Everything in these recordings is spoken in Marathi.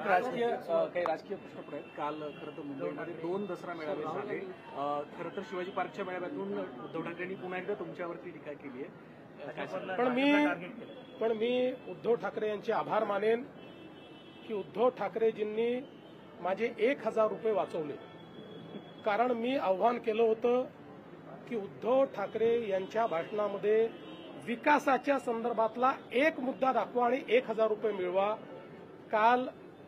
काही राजकीय प्रश्न आहेत. काल खरं तर मुंबईमध्ये 2 दसरा मेळावे झाले. खरं तर शिवाजी पार्कच्या मेळाव्यातून उद्धव ठाकरेंनी पुन्हा एकदा तुमच्यावरती टीका केली आहे. पण मी उद्धव ठाकरे यांचे आभार मानेन की उद्धव ठाकरेजींनी माझे 1000 रुपये वाचवले. कारण मी आव्हान केलं होतं की उद्धव ठाकरे यांच्या भाषणामध्ये विकासाच्या संदर्भातला एक मुद्दा दाखवा आणि 1000 रुपये मिळवा. काल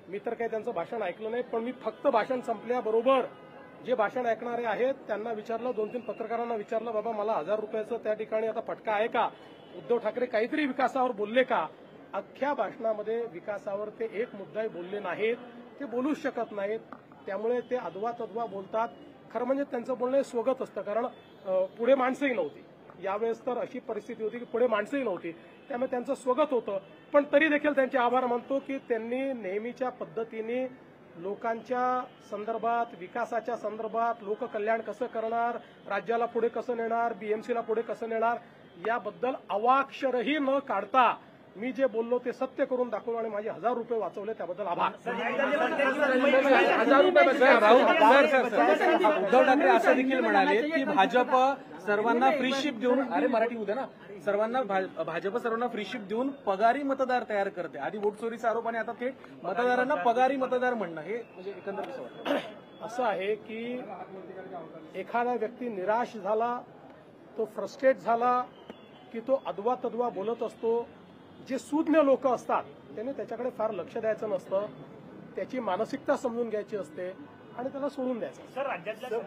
मी तर काही त्यांचं भाषण ऐकलं नाही, पण मी फक्त भाषण संपल्याबरोबर जे भाषण ऐकणारे आहेत त्यांना विचारलं, 2-3 पत्रकारांना विचारलं, बाबा मला 1000 रुपयाचं त्या ठिकाणी आता फटका आहे का? उद्धव ठाकरे काहीतरी विकासावर बोलले का? अख्ख्या भाषणामध्ये विकासावर ते एक मुद्दाही बोलले नाहीत. ते बोलूच शकत नाहीत. त्यामुळे ते अधवा तद्वा बोलतात. खरं म्हणजे त्यांचं बोलणं स्वगत असतं, कारण पुढे माणसंही नव्हती. यावेळेस तर अशी परिस्थिती होती की पुढे माणसंही नव्हती, त्यामुळे त्यांचं स्वगत होतं. पण तरी देखील त्यांचे आभार मानतो की त्यांनी नेहमीच्या पद्धतीने लोकांच्या संदर्भात, विकासाच्या संदर्भात, लोककल्याण कसं करणार, राज्याला पुढे कसं नेणार, बीएमसीला पुढे कसं नेणार, याबद्दल अवाक्षरही न काढता मी जे बोललो ते सत्य करून दाखवलं आणि माझे 1000 रुपये वाचवले, त्याबद्दल आभार. 1000 रुपये उद्धव ठाकरे असं देखील म्हणाले की भाजप सर्वांना फ्री शिप देऊन, अरे मराठी उद्या ना, भाजप सर्वांना फ्री शिप देऊन पगारी मतदार तयार करते. आधी वोट चोरीचा आरोप आणि आता थेट मतदारांना पगारी मतदार म्हणणं, हे म्हणजे एकंदर कसं वाटतं? असं आहे की एखादा व्यक्ती निराश झाला, तो फ्रस्ट्रेट झाला की तो अदवा तद्वा बोलत असतो. जे सुज्ञ लोक असतात त्यांनी त्याच्याकडे फार लक्ष द्यायचं नसतं, त्याची मानसिकता समजून घ्यायची असते आणि त्याला सोडून द्यायचं.